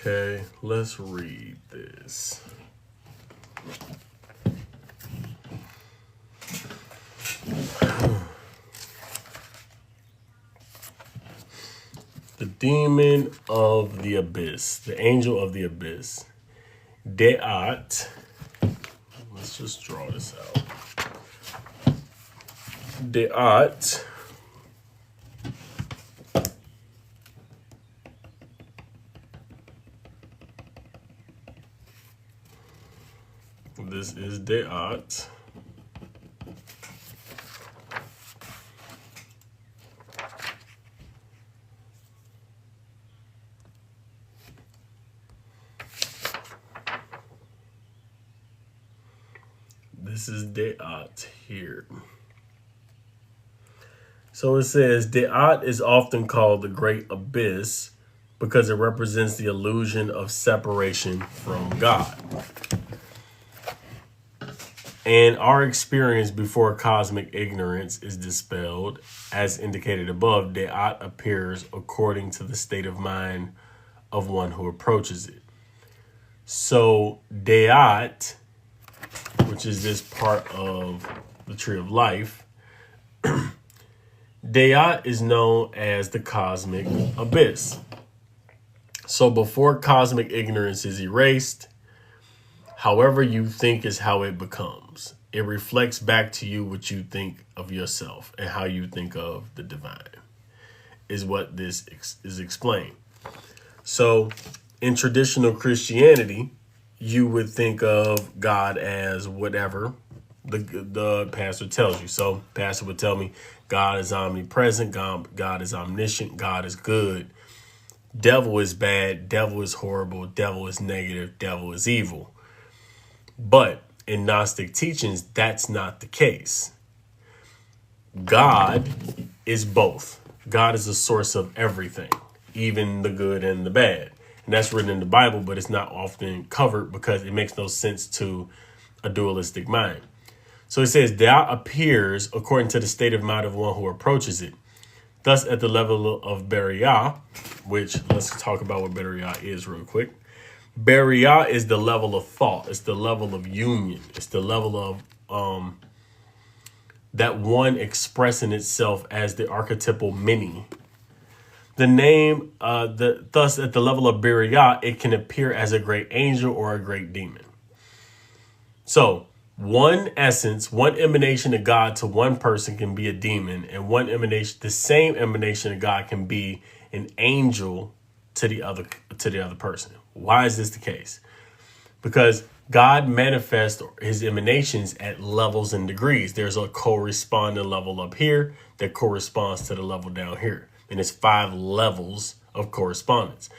Okay, let's read this. The demon of the abyss, the angel of the abyss. De'at. Let's just draw this out. De'at. This is De'at. This is De'at here. So it says De'at is often called the great abyss because it represents the illusion of separation from God. And our experience before cosmic ignorance is dispelled, as indicated above, De'at appears according to the state of mind of one who approaches it. So De'at, which is this part of the tree of life, De'at is known as the cosmic abyss. So before cosmic ignorance is erased, however you think is how it becomes. It reflects back to you what you think of yourself and how you think of the divine, is what this is explained. So in traditional Christianity, you would think of God as whatever the pastor tells you. So pastor would tell me God is omnipresent, God is omniscient, God is good, devil is bad, devil is horrible, devil is negative, devil is evil. But in Gnostic teachings, that's not the case. God is both. God is the source of everything, even the good and the bad. And that's written in the Bible, but it's not often covered because it makes no sense to a dualistic mind. So it says, De'at appears according to the state of mind of one who approaches it. Thus, at the level of Beriah, which let's talk about what Beriah is real quick. Beriah is the level of thought. It's the level of union. It's the level of that one expressing itself as the archetypal many. The name, thus at the level of Beriah, it can appear as a great angel or a great demon. So one essence, one emanation of God to one person can be a demon, and one emanation, the same emanation of God can be an angel to the other person. Why is this the case? Because God manifests his emanations at levels and degrees. There's a corresponding level up here that corresponds to the level down here. And it's 5 levels of correspondence.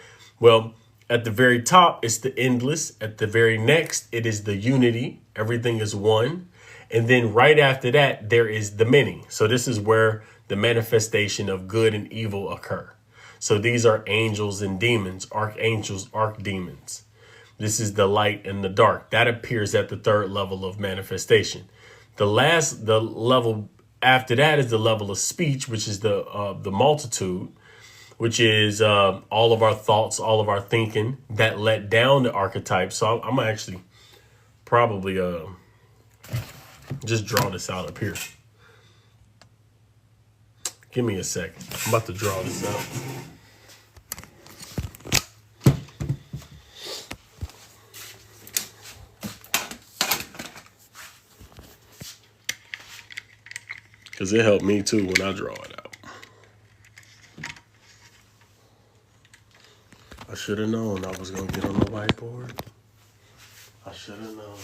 Well, at the very top, it's the endless. At the very next, it is the unity. Everything is one. And then right after that, there is the many. So this is where the manifestation of good and evil occur. So these are angels and demons, archangels, archdemons. This is the light and the dark. That appears at the 3rd level of manifestation. The level after that is the level of speech, which is the multitude, which is all of our thoughts, all of our thinking that let down the archetype. So I'm actually probably just draw this out up here. Give me a second. I'm about to draw this out. Because it helped me too when I draw it out. I should have known I was going to get on the whiteboard. I should have known.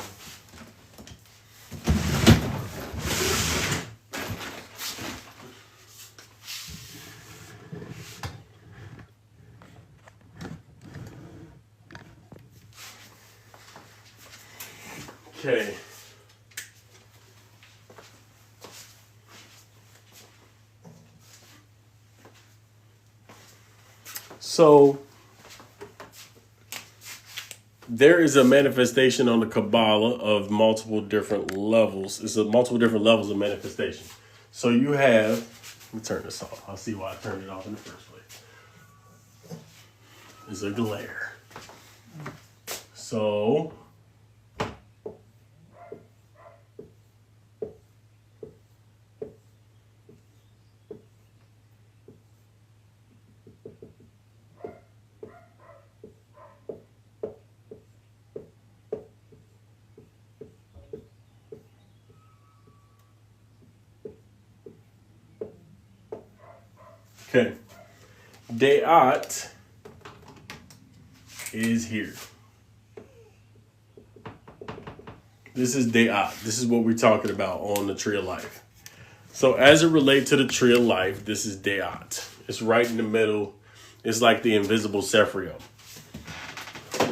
Okay. So there is a manifestation on the Kabbalah of multiple different levels. It's multiple different levels of manifestation. So you have, let me turn this off. I'll see why I turned it off in the first place. It's a glare. So okay, Deat is here. This is Deat. This is what we're talking about on the tree of life. So as it relates to the tree of life, this is Deat. It's right in the middle. It's like the invisible Sephrio.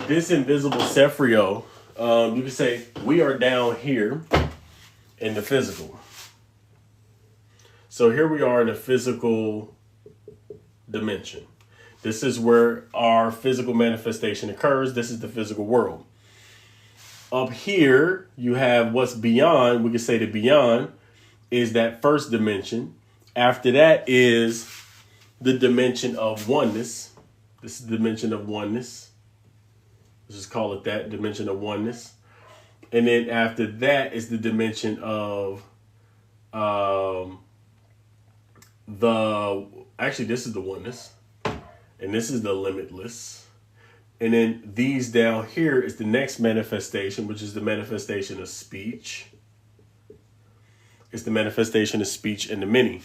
This invisible Sephrio, you can say we are down here in the physical. So here we are in the physical dimension. This is where our physical manifestation occurs. This is the physical world. Up here, you have what's beyond. We can say the beyond is that first dimension. After that is the dimension of oneness. This is the dimension of oneness. Let's just call it that, dimension of oneness. And then after that is the dimension of this is the oneness. And this is the limitless. And then these down here is the next manifestation, which is the manifestation of speech. It's the manifestation of speech and the many.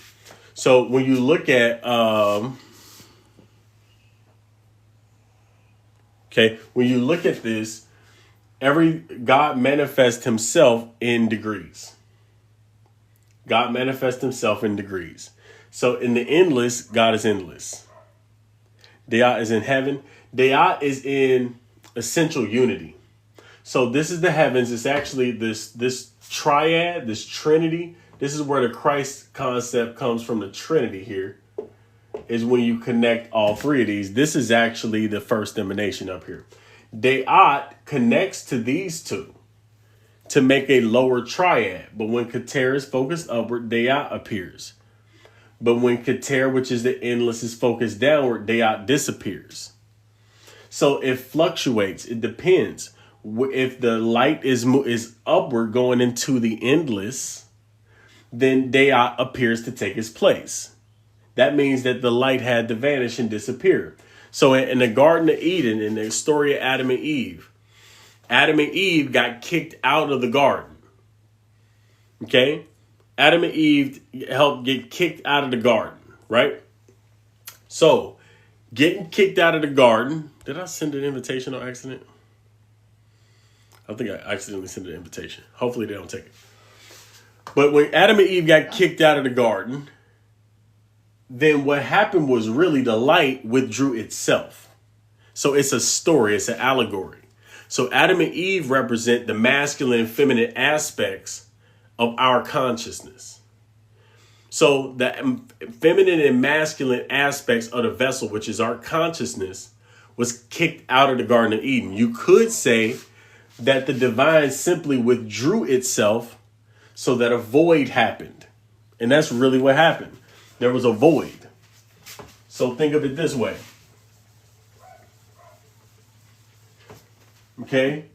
So when you look at, when you look at this, God manifests himself in degrees. God manifests himself in degrees. So in the endless, God is endless. Deat is in heaven. Deat is in essential unity. So this is the heavens. It's actually this triad, this trinity. This is where the Christ concept comes from, the trinity here, is when you connect all three of these. This is actually the first emanation up here. Deat connects to these two to make a lower triad. But when Keter is focused upward, Deat appears. But when Keter, which is the endless, is focused downward, Deat disappears. So it fluctuates. It depends. If the light is upward going into the endless, then Deat appears to take its place. That means that the light had to vanish and disappear. So in the Garden of Eden, in the story of Adam and Eve got kicked out of the garden. Okay? Adam and Eve helped get kicked out of the garden, right? So, getting kicked out of the garden. Did I send an invitation on accident? I think I accidentally sent an invitation. Hopefully they don't take it. But when Adam and Eve got kicked out of the garden, then what happened was really the light withdrew itself. So it's a story. It's an allegory. So Adam and Eve represent the masculine and feminine aspects of our consciousness. So the feminine and masculine aspects of the vessel, which is our consciousness, was kicked out of the Garden of Eden. You could say that the divine simply withdrew itself so that a void happened. And that's really what happened. There was a void. So think of it this way. Okay?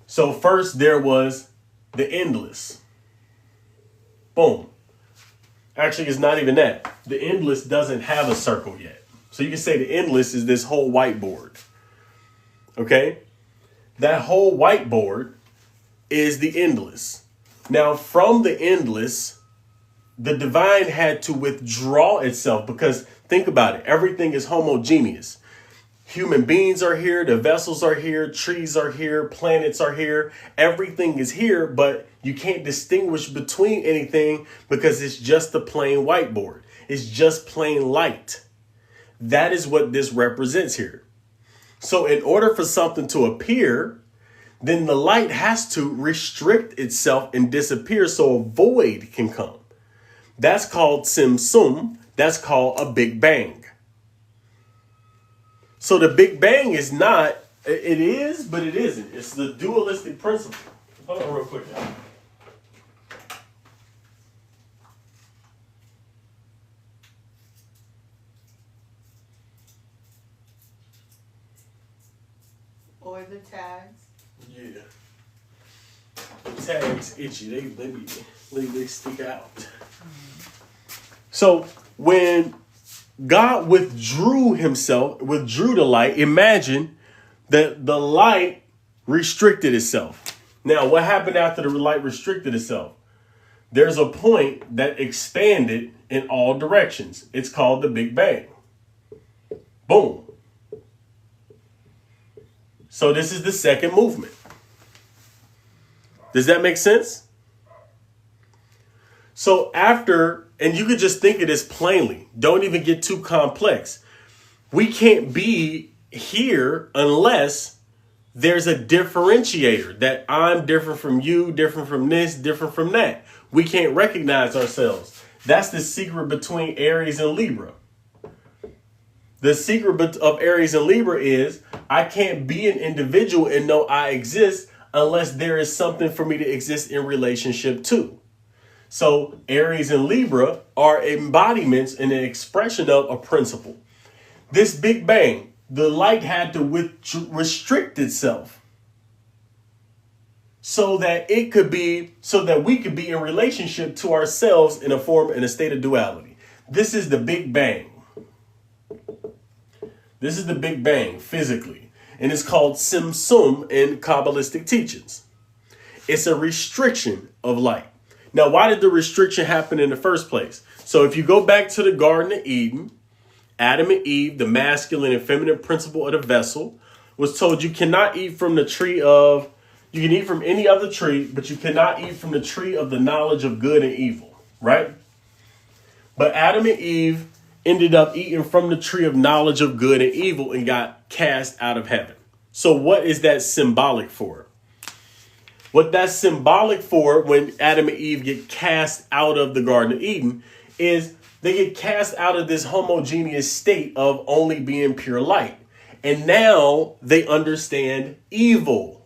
So first there was the endless. Boom. Actually, it's not even that. The endless doesn't have a circle yet. So you can say the endless is this whole whiteboard. Okay? That whole whiteboard is the endless. Now, from the endless, the divine had to withdraw itself because think about it. Everything is homogeneous. Human beings are here. The vessels are here. Trees are here. Planets are here. Everything is here, but you can't distinguish between anything because it's just a plain whiteboard. It's just plain light. That is what this represents here. So in order for something to appear, then the light has to restrict itself and disappear so a void can come. That's called Tzimtzum. That's called a Big Bang. So the Big Bang is not, it is, but it isn't. It's the dualistic principle. Hold on real quick now. Or Or the tags. Yeah. The tags itchy. They stick out. So when God withdrew the light, imagine that the light restricted itself. Now, what happened after the light restricted itself? There's a point that expanded in all directions. It's called the Big Bang. Boom. So this is the second movement. Does that make sense? So and you could just think of this plainly. Don't even get too complex. We can't be here unless there's a differentiator, that I'm different from you, different from this, different from that. We can't recognize ourselves. That's the secret between Aries and Libra. The secret of Aries and Libra is I can't be an individual and know I exist unless there is something for me to exist in relationship to. So Aries and Libra are embodiments and an expression of a principle. This Big Bang, the light had to restrict itself so that we could be in relationship to ourselves in a state of duality. This is the Big Bang. This is the Big Bang physically, and it's called Tzimtzum in Kabbalistic teachings. It's a restriction of light. Now, why did the restriction happen in the first place? So if you go back to the Garden of Eden, Adam and Eve, the masculine and feminine principle of the vessel, was told you cannot eat from you can eat from any other tree, but you cannot eat from the tree of the knowledge of good and evil, right? But Adam and Eve ended up eating from the tree of knowledge of good and evil and got cast out of heaven. So what is that symbolic for? What that's symbolic for when Adam and Eve get cast out of the Garden of Eden is they get cast out of this homogeneous state of only being pure light. And now they understand evil.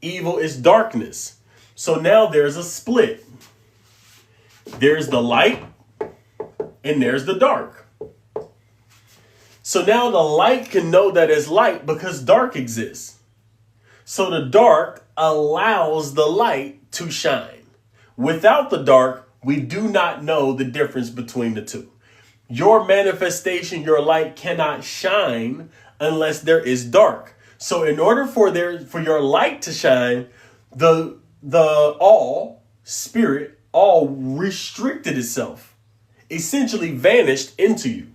Evil is darkness. So now there's a split. There's the light and there's the dark. So now the light can know that it's light because dark exists. So the dark allows the light to shine. Without the dark, we do not know the difference between the two. Your manifestation, your light cannot shine unless there is dark. So in order for your light to shine, the all spirit all restricted itself, essentially vanished into you.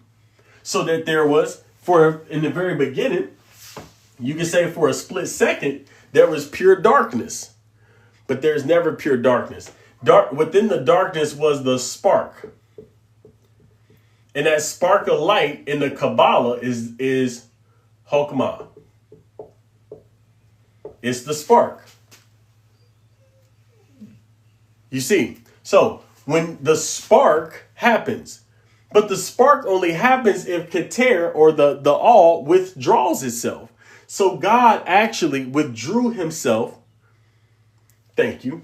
So that there was, in the very beginning, you can say for a split second, there was pure darkness. But there's never pure darkness. Within the darkness was the spark. And that spark of light in the Kabbalah is Chokmah. It's the spark. You see, so when the spark happens, but the spark only happens if Keter, or the all, withdraws itself. So God actually withdrew himself. Thank you.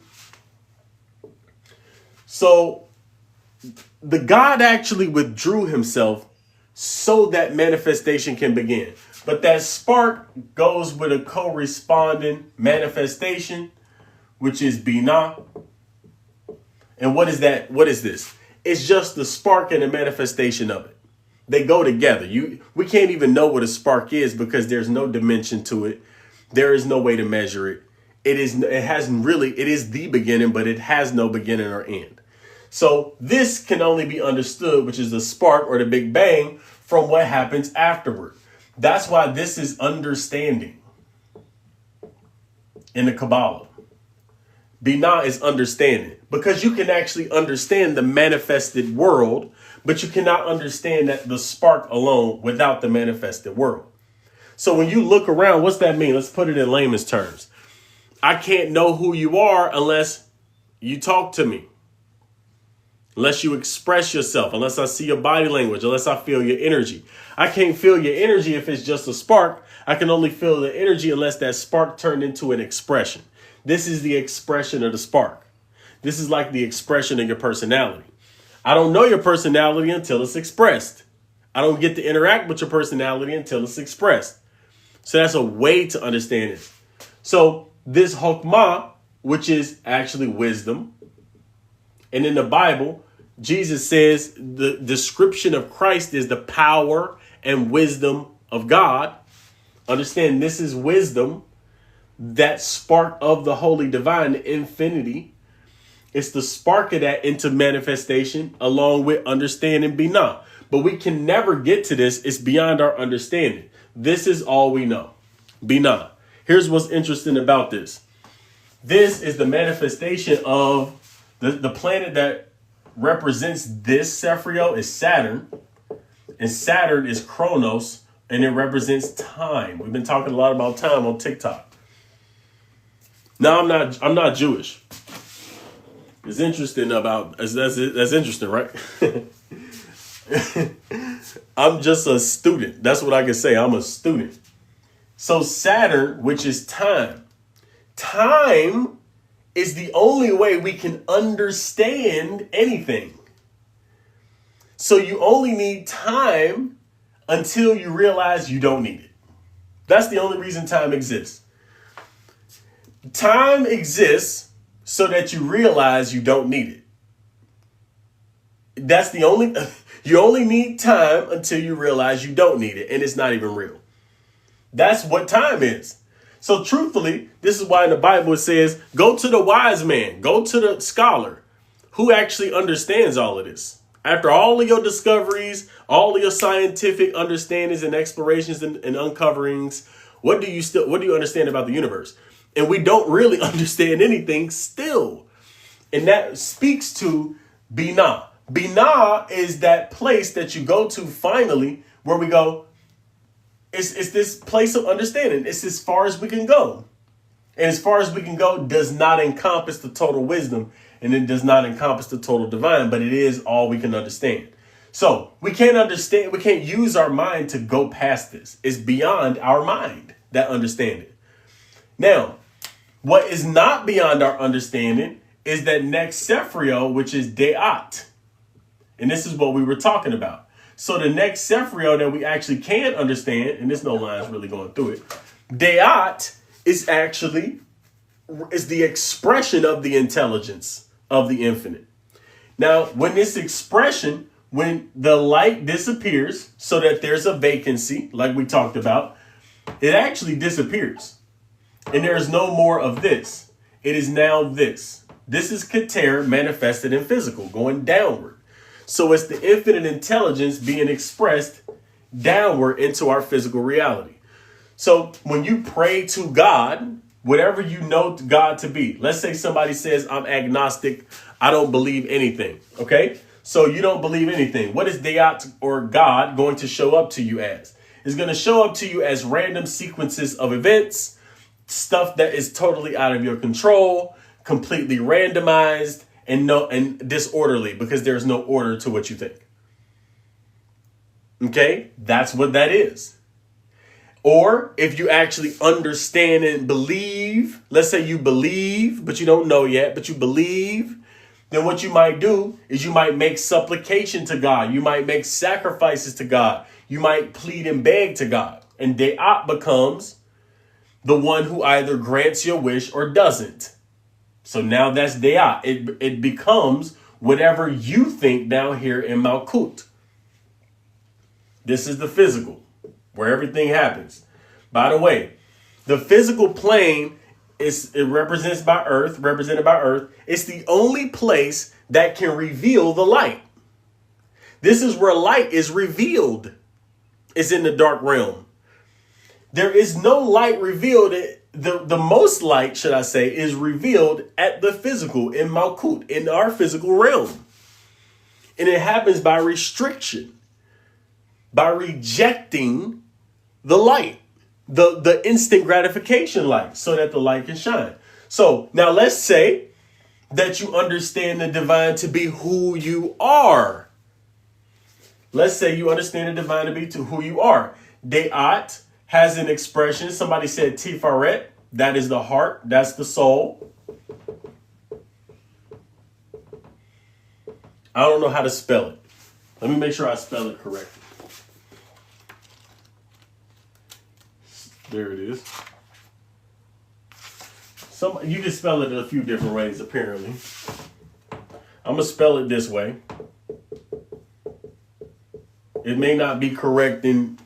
So the God actually withdrew himself so that manifestation can begin. But that spark goes with a corresponding manifestation, which is Binah. And what is that? What is this? It's just the spark and the manifestation of it. They go together. We can't even know what a spark is because there's no dimension to it. There is no way to measure it. It is the beginning, but it has no beginning or end. So this can only be understood, which is the spark or the Big Bang, from what happens afterward. That's why this is understanding in the Kabbalah. Binah is understanding, because you can actually understand the manifested world, but you cannot understand that the spark alone without the manifested world. So when you look around, what's that mean? Let's put it in layman's terms. I can't know who you are unless you talk to me, unless you express yourself, unless I see your body language, unless I feel your energy. I can't feel your energy if it's just a spark. I can only feel the energy unless that spark turned into an expression. This is the expression of the spark. This is like the expression of your personality. I don't know your personality until it's expressed. I don't get to interact with your personality until it's expressed. So that's a way to understand it. So this Hokmah, which is actually wisdom, and in the Bible, Jesus says the description of Christ is the power and wisdom of God. Understand, this is wisdom, that spark of the holy divine, the infinity. It's the spark of that into manifestation along with understanding Binah. But we can never get to this. It's beyond our understanding. This is all we know. Binah. Here's what's interesting about this. This is the manifestation of the planet that represents this Sephrio is Saturn. And Saturn is Chronos, and it represents time. We've been talking a lot about time on TikTok. Now I'm not Jewish. It's interesting about that's interesting, right? I'm just a student. That's what I can say. I'm a student. So Saturn, which is time. Time is the only way we can understand anything. So you only need time until you realize you don't need it. That's the only reason time exists. Time exists so that you realize you don't need it. That's the only, you only need time until you realize you don't need it, and it's not even real. That's what time is. So truthfully, this is why in the Bible it says, go to the wise man, go to the scholar who actually understands all of this. After all of your discoveries, all of your scientific understandings and explorations and uncoverings, what do you understand about the universe? And we don't really understand anything still. And that speaks to Binah. Binah is that place that you go to finally where we go, it's this place of understanding. It's as far as we can go. And as far as we can go does not encompass the total wisdom, and it does not encompass the total divine, but it is all we can understand. So we can't understand, we can't use our mind to go past this. It's beyond our mind, that understanding. Now, what is not beyond our understanding is that next Sephrio, which is Deat. And this is what we were talking about. So the next Sephrio that we actually can understand, and there's no lines really going through it, Deat is the expression of the intelligence of the infinite. Now, when this expression, when the light disappears so that there's a vacancy, like we talked about, it actually disappears. And there is no more of this. It is now this. This is Keter manifested in physical, going downward. So it's the infinite intelligence being expressed downward into our physical reality. So when you pray to God, whatever you know God to be, let's say somebody says, I'm agnostic, I don't believe anything. Okay, so you don't believe anything. What is Deat or God going to show up to you as? It's going to show up to you as random sequences of events, stuff that is totally out of your control, completely randomized, and disorderly, because there's no order to what you think. Okay, that's what that is. Or if you actually understand and believe, let's say you believe, but you don't know yet, but you believe, then what you might do is you might make supplication to God. You might make sacrifices to God. You might plead and beg to God. And Deat becomes the one who either grants your wish or doesn't. So now that's Deat. It becomes whatever you think down here in Malkut. This is the physical, where everything happens. By the way, the physical plane represented by Earth. It's the only place that can reveal the light. This is where light is revealed. It's in the dark realm. There is no light revealed. The most light, should I say, is revealed at the physical, in Malkut, in our physical realm. And it happens by restriction, by rejecting the light, the instant gratification light, so that the light can shine. So now let's say that you understand the divine to be who you are. Let's say you understand the divine to be who you are. Deat has an expression. Somebody said Tiferet. That is the heart. That's the soul. I don't know how to spell it. Let me make sure I spell it correctly. There it is. You can spell it a few different ways, apparently. I'm going to spell it this way. It may not be correct in,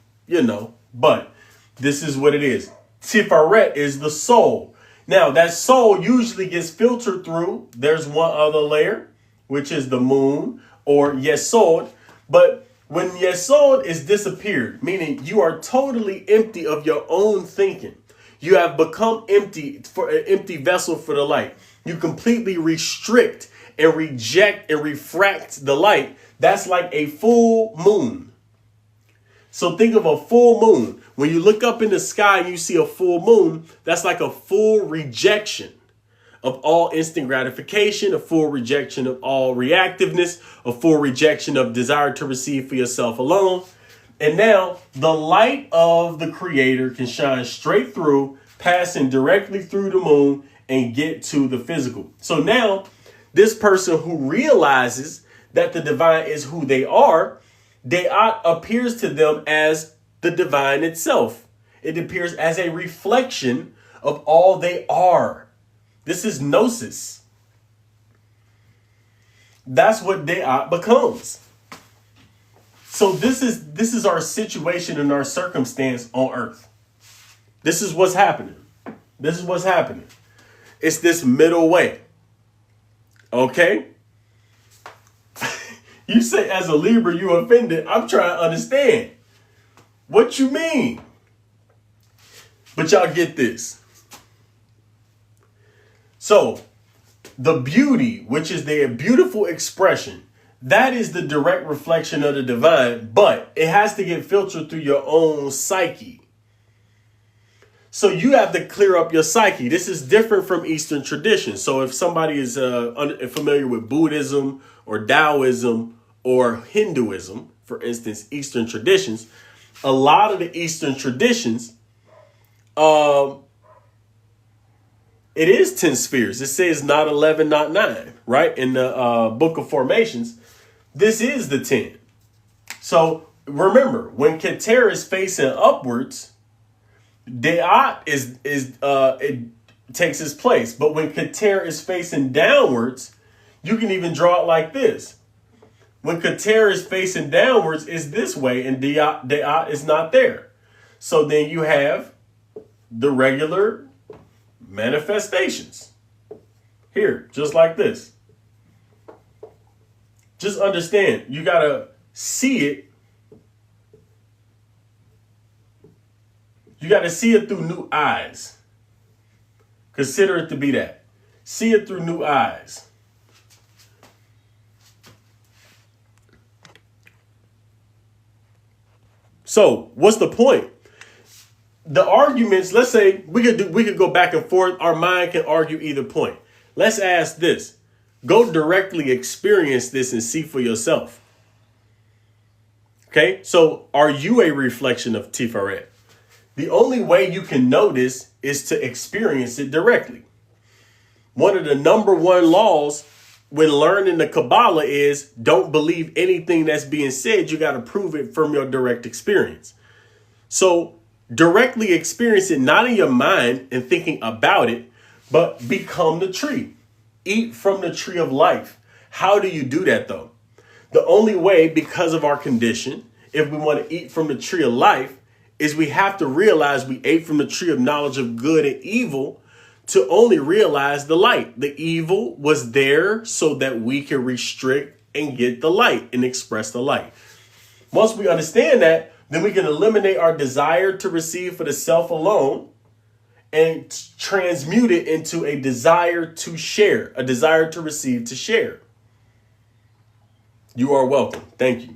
but this is what it is. Tiferet is the soul. Now, that soul usually gets filtered through. There's one other layer, which is the moon or Yesod. But when Yesod is disappeared, meaning you are totally empty of your own thinking, you have become empty, for an empty vessel for the light. You completely restrict and reject and refract the light. That's like a full moon. So think of a full moon. When you look up in the sky and you see a full moon, that's like a full rejection of all instant gratification, a full rejection of all reactiveness, a full rejection of desire to receive for yourself alone. And now the light of the Creator can shine straight through, passing directly through the moon and get to the physical. So now this person who realizes that the divine is who they are, appears to them as the divine itself. It appears as a reflection of all they are. This is gnosis. That's what De'at becomes. So this is our situation and our circumstance on earth. This is what's happening. This is what's happening. It's this middle way. Okay? You say as a Libra you offended. I'm trying to understand what you mean. But y'all get this. So the beauty, which is their beautiful expression, that is the direct reflection of the divine, but it has to get filtered through your own psyche. So you have to clear up your psyche. This is different from Eastern tradition. So if somebody is familiar with Buddhism or Taoism or Hinduism, for instance, Eastern traditions, a lot of the Eastern traditions, it is 10 spheres. It says not 11, not 9, right? In the Book of Formations, this is the 10. So remember, when Keter is facing upwards, De'at it takes its place. But when Keter is facing downwards, you can even draw it like this. When Keter is facing downwards, it's this way, and De'at is not there. So then you have the regular manifestations here, just like this. Just understand, you got to see it. You got to see it through new eyes. Consider it to be that. See it through new eyes. So what's the point? The arguments, let's say we could go back and forth. Our mind can argue either point. Let's ask this. Go directly experience this and see for yourself. Okay, so are you a reflection of Tiferet? The only way you can know this is to experience it directly. One of the number one laws when learning the Kabbalah is don't believe anything that's being said. You got to prove it from your direct experience. So directly experience it, not in your mind and thinking about it, but become the tree. Eat from the tree of life. How do you do that, though? The only way, because of our condition, if we want to eat from the tree of life, is we have to realize we ate from the tree of knowledge of good and evil to only realize the light. The evil was there so that we can restrict and get the light and express the light. Once we understand that, then we can eliminate our desire to receive for the self alone and transmute it into a desire to share, a desire to receive, to share. You are welcome. Thank you.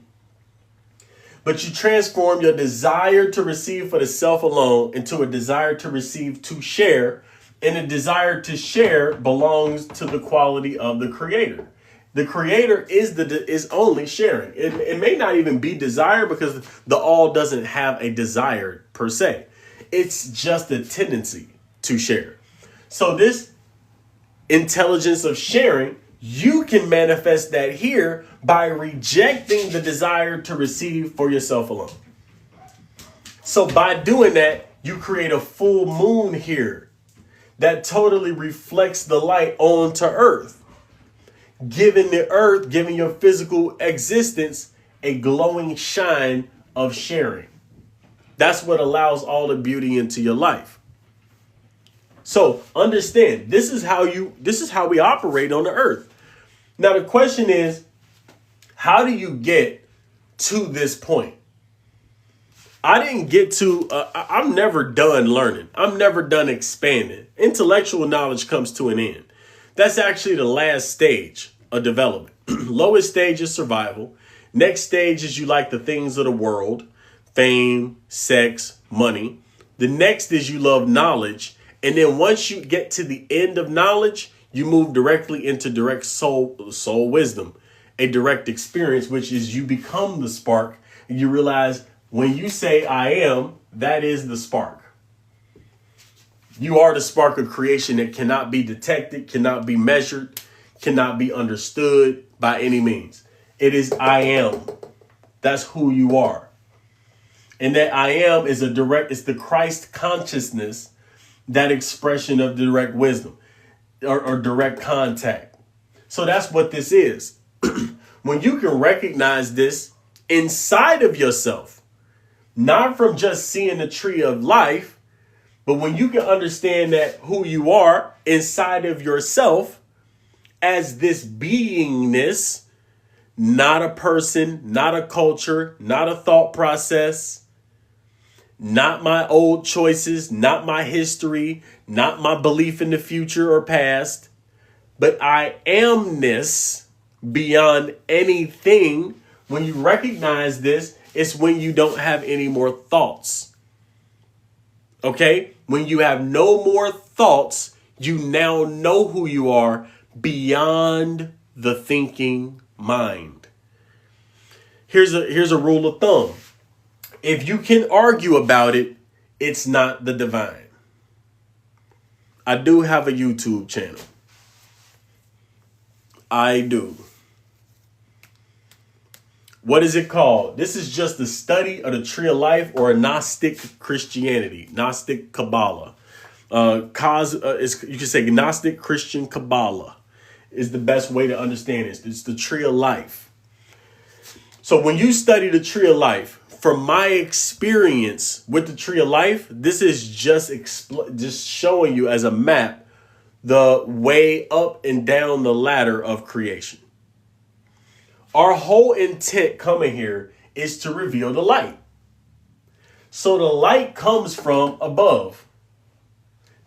But you transform your desire to receive for the self alone into a desire to receive, to share. And a desire to share belongs to the quality of the Creator. The Creator is only sharing. It may not even be desire because the all doesn't have a desire per se. It's just a tendency to share. So this intelligence of sharing, you can manifest that here by rejecting the desire to receive for yourself alone. So by doing that, you create a full moon here that totally reflects the light onto earth, giving the earth, giving your physical existence a glowing shine of sharing. That's what allows all the beauty into your life. So understand, this is how we operate on the earth. Now the question is, how do you get to this point? I didn't get to, I'm never done learning. I'm never done expanding. Intellectual knowledge comes to an end. That's actually the last stage of development. Lowest stage is survival. Next stage is you like the things of the world, fame, sex, money. The next is you love knowledge. And then once you get to the end of knowledge, you move directly into direct soul wisdom, a direct experience, which is you become the spark. And you realize when you say I am, that is the spark. You are the spark of creation that cannot be detected, cannot be measured, cannot be understood by any means. It is I am. That's who you are. And that I am is it's the Christ consciousness, that expression of direct wisdom or direct contact. So that's what this is. When you can recognize this inside of yourself, not from just seeing the tree of life, but when you can understand that who you are inside of yourself as this beingness, not a person, not a culture, not a thought process, not my old choices, not my history, not my belief in the future or past, but I amness beyond anything. When you recognize this, it's when you don't have any more thoughts. Okay? When you have no more thoughts, you now know who you are beyond the thinking mind. Here's a rule of thumb. If you can argue about it, it's not the divine. I do have a YouTube channel. I do. What is it called? This is just a study of the tree of life, or a Gnostic Christianity, Gnostic Kabbalah. You can say Gnostic Christian Kabbalah is the best way to understand it. It's the tree of life. So when you study the tree of life, from my experience with the tree of life, this is just showing you as a map the way up and down the ladder of creation. Our whole intent coming here is to reveal the light. So the light comes from above.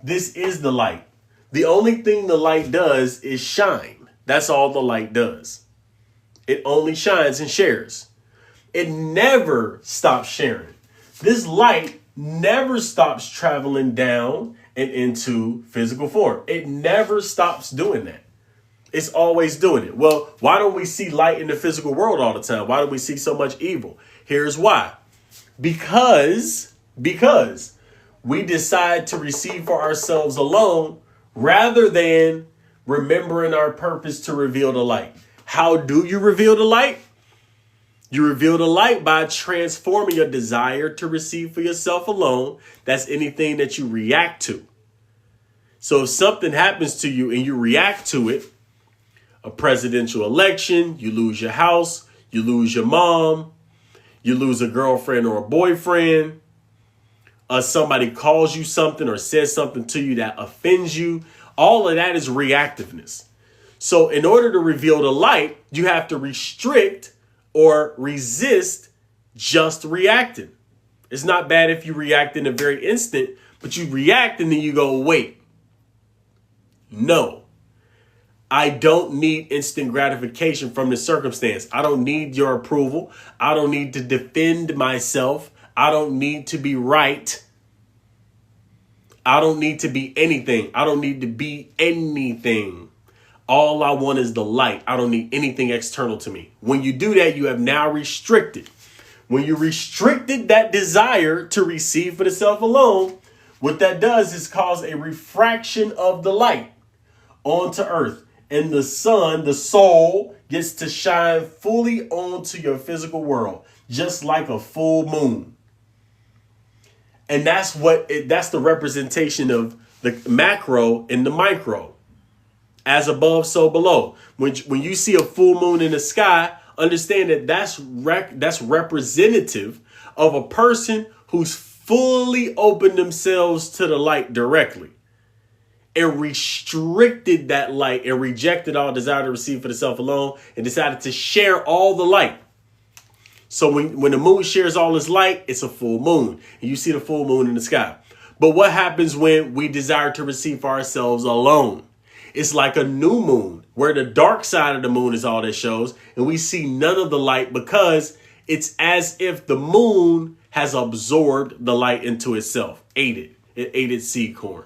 This is the light. The only thing the light does is shine. That's all the light does. It only shines and shares. It never stops sharing. This light never stops traveling down and into physical form. It never stops doing that. It's always doing it. Well, why don't we see light in the physical world all the time? Why do we see so much evil? Here's why. Because we decide to receive for ourselves alone rather than remembering our purpose to reveal the light. How do you reveal the light? You reveal the light by transforming your desire to receive for yourself alone. That's anything that you react to. So if something happens to you and you react to it, a presidential election, you lose your house, you lose your mom, you lose a girlfriend or a boyfriend, somebody calls you something or says something to you that offends you, all of that is reactiveness. So in order to reveal the light, you have to restrict or resist just reacting. It's not bad if you react in the very instant, but you react and then you go, wait, no, I don't need instant gratification from the circumstance. I don't need your approval. I don't need to defend myself. I don't need to be right. I don't need to be anything. I don't need to be anything. All I want is the light. I don't need anything external to me. When you do that, you have now restricted. When you restricted that desire to receive for the self alone, what that does is cause a refraction of the light onto earth. And the sun, the soul, gets to shine fully onto your physical world, just like a full moon. And that's that's the representation of the macro and the micro. As above, so below. When you see a full moon in the sky, understand that that's representative of a person who's fully opened themselves to the light directly and restricted that light and rejected all desire to receive for the self alone and decided to share all the light. So when the moon shares all its light, it's a full moon. And you see the full moon in the sky. But what happens when we desire to receive for ourselves alone? It's like a new moon where the dark side of the moon is all that shows. And we see none of the light because it's as if the moon has absorbed the light into itself, ate its seed corn.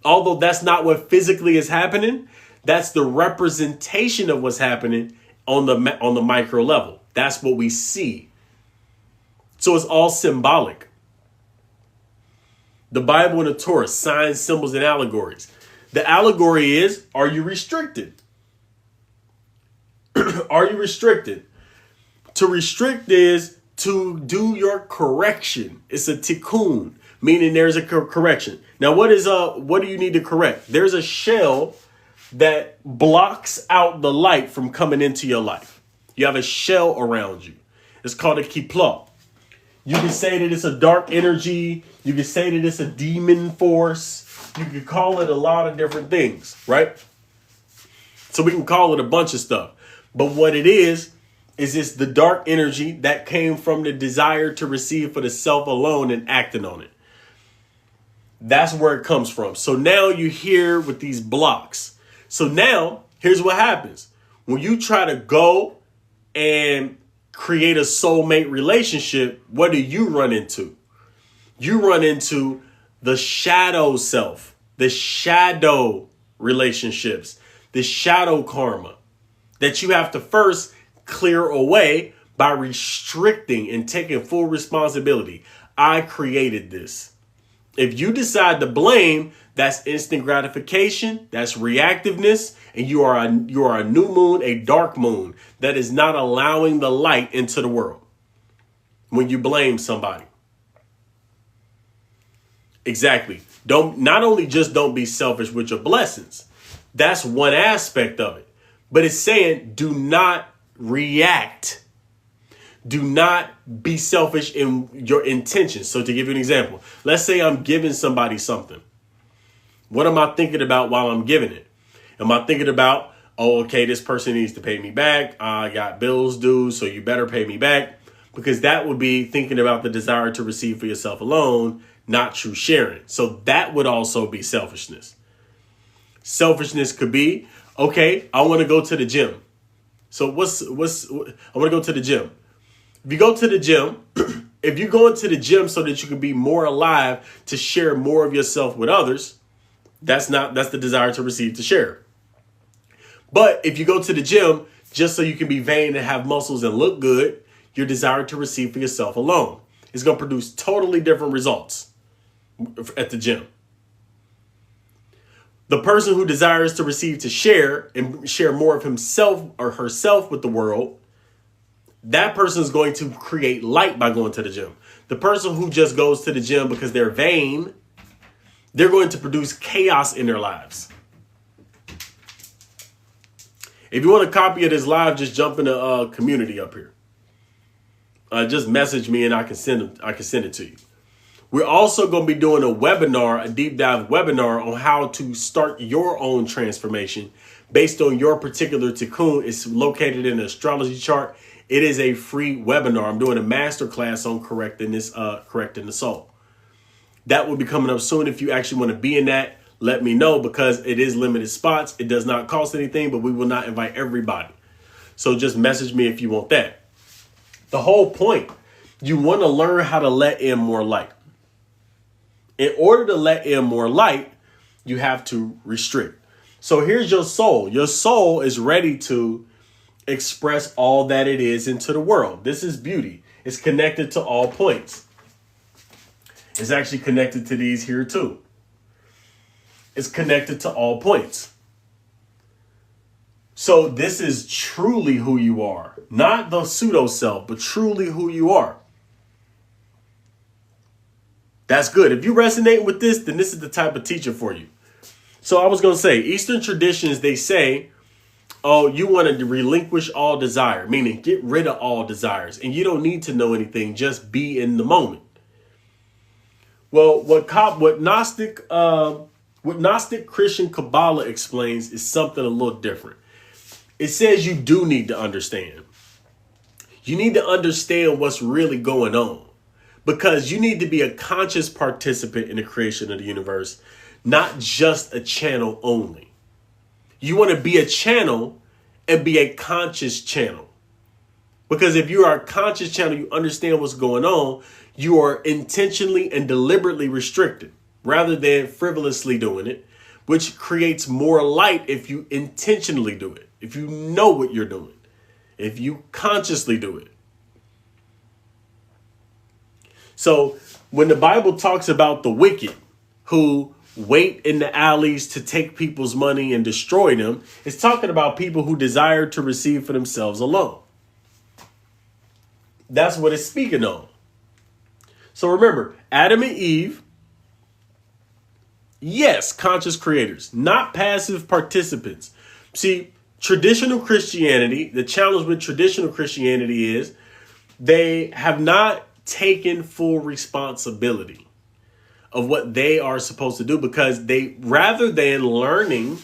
Although that's not what physically is happening, that's the representation of what's happening on the micro level. That's what we see. So it's all symbolic. The Bible and the Torah, signs, symbols, and allegories. The allegory is, are you restricted? Are you restricted? To restrict is to do your correction. It's a tikkun, meaning there's a correction. Now, what do you need to correct? There's a shell that blocks out the light from coming into your life. You have a shell around you. It's called a kiplah. You can say that it's a dark energy. You can say that it's a demon force. You can call it a lot of different things, right? So we can call it a bunch of stuff. But what it is it's the dark energy that came from the desire to receive for the self alone and acting on it. That's where it comes from. So now you're here with these blocks. So now here's what happens. When you try to go and create a soulmate relationship, what do you run into? You run into the shadow self, the shadow relationships, the shadow karma that you have to first clear away by restricting and taking full responsibility. I created this. If you decide to blame, that's instant gratification, that's reactiveness, and you are a new moon, a dark moon that is not allowing the light into the world when you blame somebody. Exactly. Not only just don't be selfish with your blessings. That's one aspect of it. But it's saying do not react. Do not be selfish in your intentions. So to give you an example, let's say I'm giving somebody something. What am I thinking about while I'm giving it? Am I thinking about, oh, okay, this person needs to pay me back. I got bills due, so you better pay me back. Because that would be thinking about the desire to receive for yourself alone, not true sharing. So that would also be selfishness. Selfishness could be, okay, I want to go to the gym. So I want to go to the gym. If you go to the gym, if you go into the gym so that you can be more alive to share more of yourself with others, that's the desire to receive to share. But if you go to the gym just so you can be vain and have muscles and look good, your desire to receive for yourself alone is going to produce totally different results at the gym. The person who desires to receive to share and share more of himself or herself with the world, that person is going to create light by going to the gym. The person who just goes to the gym because they're vain, they're going to produce chaos in their lives. If you want a copy of this live, just jump in the community up here. Just message me and I can send it to you. We're also going to be doing a webinar, a deep dive webinar on how to start your own transformation based on your particular tikkun. It's located in the astrology chart. It is a free webinar. I'm doing a masterclass on correcting the soul. That will be coming up soon. If you actually want to be in that, let me know because it is limited spots. It does not cost anything, but we will not invite everybody. So just message me if you want that. The whole point, you want to learn how to let in more light. In order to let in more light, you have to restrict. So here's your soul. Your soul is ready to express all that it is into the world. This is beauty. It's connected to all points. It's actually connected to these here too. It's connected to all points. So this is truly who you are. Not the pseudo self, but truly who you are. That's good. If you resonate with this, then this is the type of teacher for you. So I was going to say, Eastern traditions, they say, oh, you want to relinquish all desire, meaning get rid of all desires. And you don't need to know anything. Just be in the moment. Well, what Gnostic Christian Kabbalah explains is something a little different. It says you do need to understand. You need to understand what's really going on, because you need to be a conscious participant in the creation of the universe, not just a channel only. You want to be a channel and be a conscious channel. Because if you are a conscious channel, you understand what's going on, you are intentionally and deliberately restricted rather than frivolously doing it, which creates more light if you intentionally do it, if you know what you're doing, if you consciously do it. So when the Bible talks about the wicked who wait in the alleys to take people's money and destroy them, it's talking about people who desire to receive for themselves alone. That's what it's speaking on. So remember, Adam and Eve, yes, conscious creators, not passive participants. See, traditional Christianity, the challenge with traditional Christianity is they have not taken full responsibility of what they are supposed to do, because they, rather than learning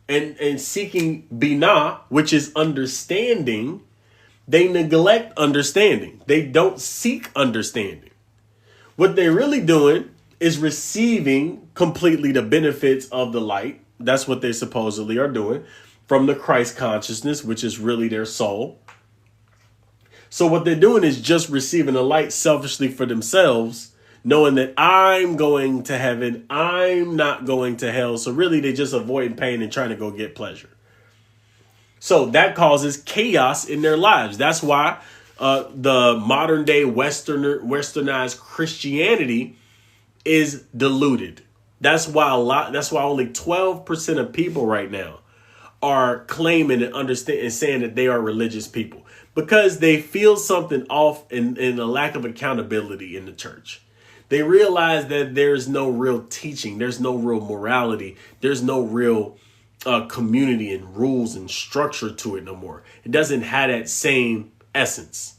and seeking binah, which is understanding, they neglect understanding. They don't seek understanding. What they're really doing is receiving completely the benefits of the light. That's what they supposedly are doing from the Christ consciousness, which is really their soul. So what they're doing is just receiving the light selfishly for themselves, knowing that I'm going to heaven, I'm not going to hell. So really they're just avoiding pain and trying to go get pleasure. So that causes chaos in their lives. That's why the modern day westernized Christianity is diluted. That's why only 12% of people right now are claiming and understand and saying that they are religious people, because they feel something off in a lack of accountability in the church. They realize that there's no real teaching. There's no real morality. There's no real community and rules and structure to it no more. It doesn't have that same essence.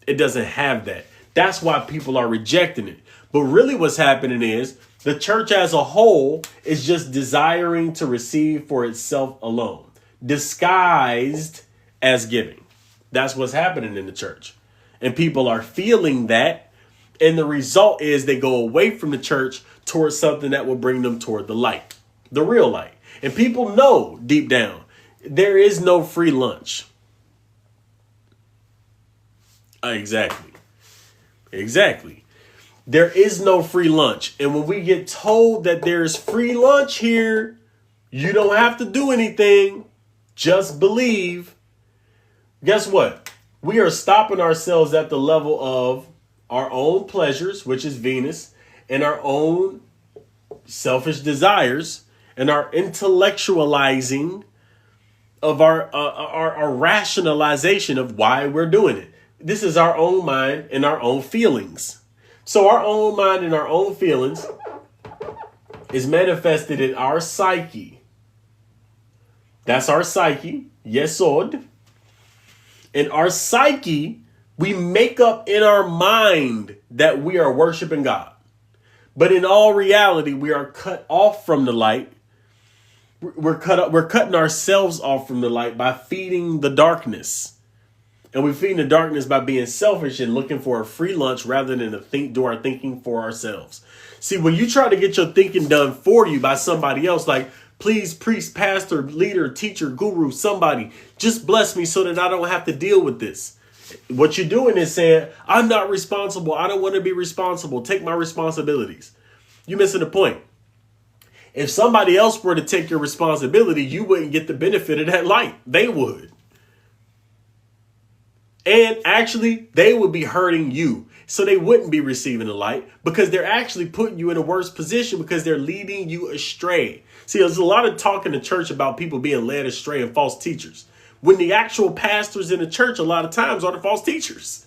It doesn't have that. That's why people are rejecting it. But really what's happening is the church as a whole is just desiring to receive for itself alone, disguised as giving. That's what's happening in the church. And people are feeling that. And the result is they go away from the church towards something that will bring them toward the light, the real light. And people know deep down, there is no free lunch. Exactly. There is no free lunch. And when we get told that there's free lunch here, you don't have to do anything. Just believe. Guess what? We are stopping ourselves at the level of our own pleasures, which is Venus, and our own selfish desires, and our intellectualizing of our rationalization of why we're doing it. This is our own mind and our own feelings. So our own mind and our own feelings is manifested in our psyche. That's our psyche. Yesod. In our psyche, we make up in our mind that we are worshiping God. But in all reality, we are cut off from the light. We're cutting ourselves off from the light by feeding the darkness. And we feed the darkness by being selfish and looking for a free lunch rather than to do our thinking for ourselves. See, when you try to get your thinking done for you by somebody else, like, please, priest, pastor, leader, teacher, guru, somebody, just bless me so that I don't have to deal with this. What you're doing is saying, I'm not responsible. I don't want to be responsible. Take my responsibilities. You're missing the point. If somebody else were to take your responsibility, you wouldn't get the benefit of that light. They would. And actually, they would be hurting you. So they wouldn't be receiving the light, because they're actually putting you in a worse position because they're leading you astray. See, there's a lot of talk in the church about people being led astray and false teachers, when the actual pastors in the church a lot of times are the false teachers.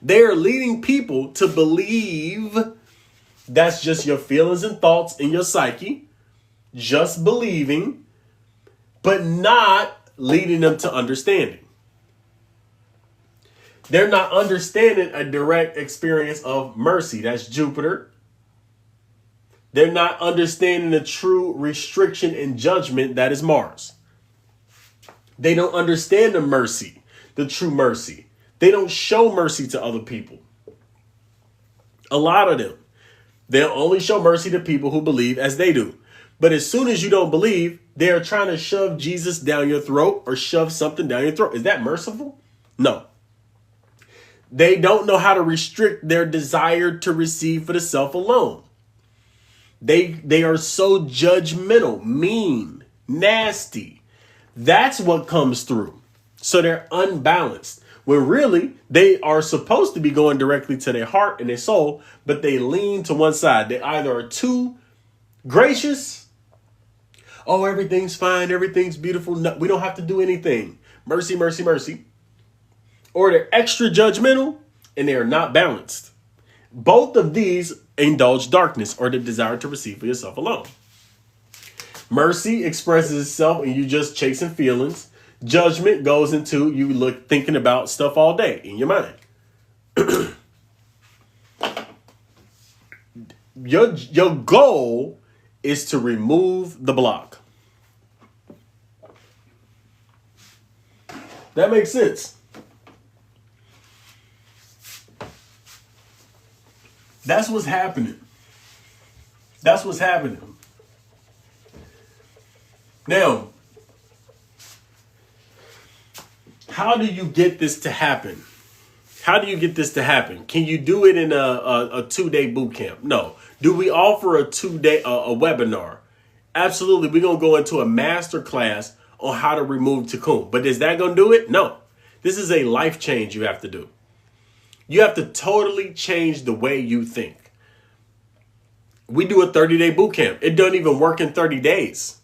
They are leading people to believe that's just your feelings and thoughts in your psyche, just believing, but not leading them to understanding. They're not understanding a direct experience of mercy. That's Jupiter. They're not understanding the true restriction and judgment. That is Mars. They don't understand the mercy, the true mercy. They don't show mercy to other people. A lot of them. They'll only show mercy to people who believe as they do. But as soon as you don't believe, they're trying to shove Jesus down your throat or shove something down your throat. Is that merciful? No. They don't know how to restrict their desire to receive for the self alone. They are so judgmental, mean, nasty. That's what comes through. So they're unbalanced. When really, they are supposed to be going directly to their heart and their soul, but they lean to one side. They either are too gracious. Oh, everything's fine. Everything's beautiful. No, we don't have to do anything. Mercy, mercy, mercy. Or they're extra judgmental and they are not balanced. Both of these indulge darkness or the desire to receive for yourself alone. Mercy expresses itself and you just chasing feelings. Judgment goes into you thinking about stuff all day in your mind. Your goal is to remove the block. That makes sense. That's what's happening. That's what's happening. Now, how do you get this to happen? How do you get this to happen? Can you do it in a 2-day boot camp? No. Do we offer a 2-day a webinar? Absolutely. We're going to go into a master class on how to remove Tikkun. But is that going to do it? No. This is a life change you have to do. You have to totally change the way you think. We do a 30-day boot camp. It doesn't even work in 30 days.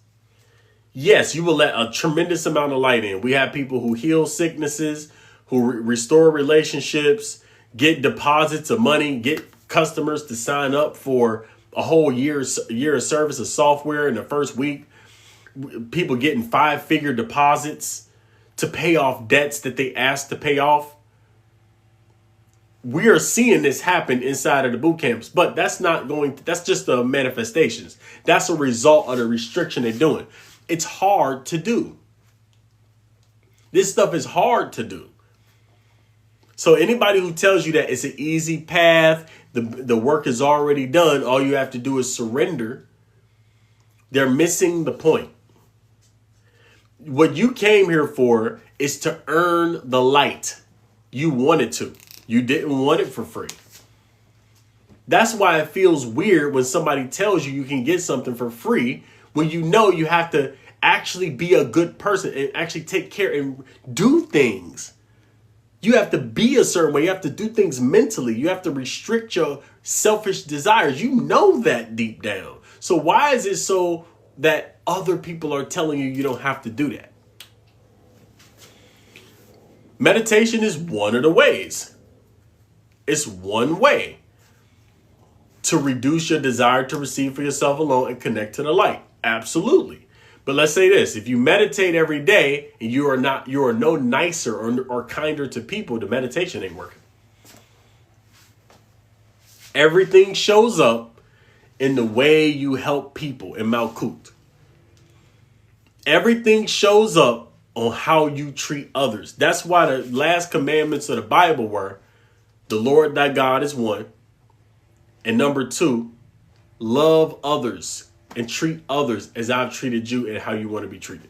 Yes, you will let a tremendous amount of light in. We have people who heal sicknesses, who restore relationships, get deposits of money, get customers to sign up for a whole year of service of software in the first week. People getting 5-figure deposits to pay off debts that they asked to pay off. We are seeing this happen inside of the boot camps, but that's just the manifestations. That's a result of the restriction they're doing. It's hard to do. This stuff is hard to do. So anybody who tells you that it's an easy path, the work is already done, all you have to do is surrender, they're missing the point. What you came here for is to earn the light. You wanted to. You didn't want it for free. That's why it feels weird when somebody tells you can get something for free when you know you have to actually be a good person and actually take care and do things. You have to be a certain way. You have to do things mentally. You have to restrict your selfish desires. You know that deep down. So why is it so that other people are telling you don't have to do that? Meditation is one of the ways. It's one way to reduce your desire to receive for yourself alone and connect to the light. Absolutely. But let's say this, if you meditate every day and you are no nicer or kinder to people, the meditation ain't working. Everything shows up in the way you help people in Malkut. Everything shows up on how you treat others. That's why the last commandments of the Bible were, the Lord thy God is one. And number 2, love others and treat others as I've treated you and how you want to be treated.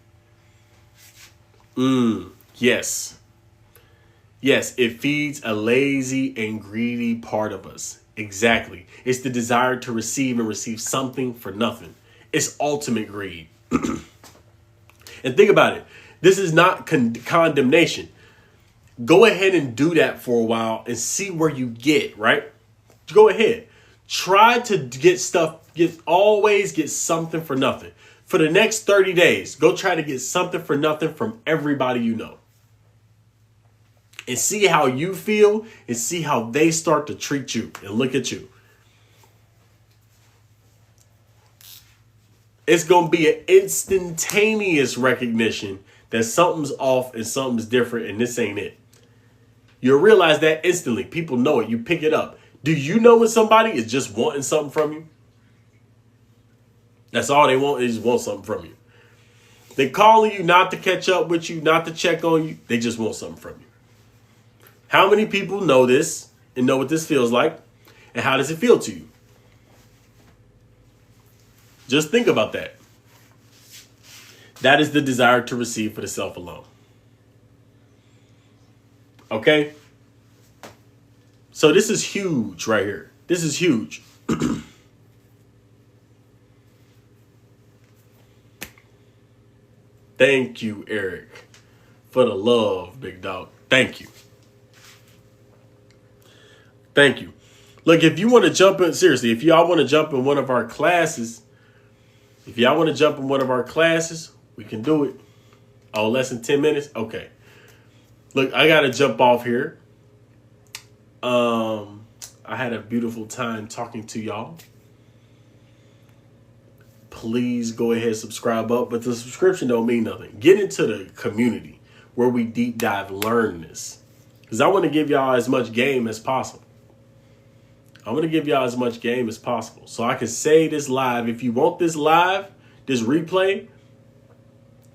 Yes. Yes, it feeds a lazy and greedy part of us. Exactly. It's the desire to receive and receive something for nothing. It's ultimate greed. And think about it. This is not condemnation. Go ahead and do that for a while and see where you get, right? Go ahead. Try to always get something for nothing. For the next 30 days, go try to get something for nothing from everybody you know. and see how you feel and see how they start to treat you and look at you. It's going to be an instantaneous recognition that something's off and something's different and this ain't it. You'll realize that instantly. People know it. You pick it up. Do you know when somebody is just wanting something from you? That's all they want. They just want something from you. They're calling you not to catch up with you, not to check on you. They just want something from you. How many people know this and know what this feels like? And how does it feel to you? Just think about that. That is the desire to receive for the self alone. Okay? So this is huge right here. This is huge. Thank you, Eric, for the love, big dog. Thank you. Thank you. Look, if you want to jump in, seriously, if y'all want to jump in one of our classes, we can do it. Oh, less than 10 minutes? Okay. Look, I got to jump off here. I had a beautiful time talking to y'all. Please go ahead, subscribe up. But the subscription don't mean nothing. Get into the community where we deep dive, learn this. Because I want to give y'all as much game as possible. So I can say this live. If you want this live, this replay,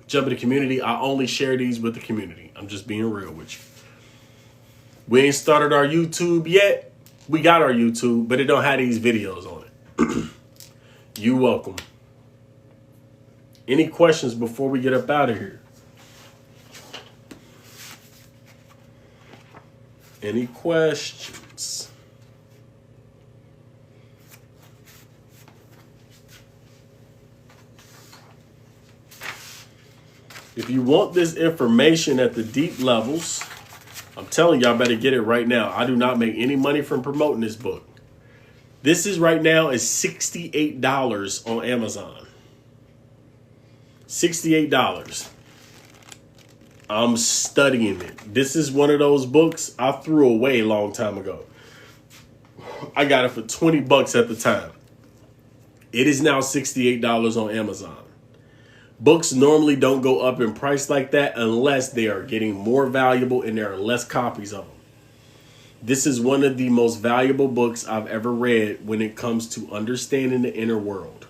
jump in the community. I only share these with the community. I'm just being real with you. We ain't started our YouTube yet. We got our YouTube, but it don't have these videos on it. You welcome. Any questions before we get up out of here? Any questions? If you want this information at the deep levels, I'm telling y'all better get it right now. I do not make any money from promoting this book. This is right now is $68 on Amazon. $68. I'm studying it. This is one of those books I threw away a long time ago. I got it for $20 at the time. It is now $68 on Amazon. Books normally don't go up in price like that unless they are getting more valuable and there are less copies of them. This is one of the most valuable books I've ever read when it comes to understanding the inner world.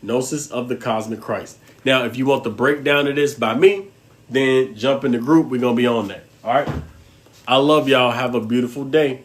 Gnosis of the Cosmic Christ. Now, if you want the breakdown of this by me, then jump in the group. We're going to be on that. All right. I love y'all. Have a beautiful day.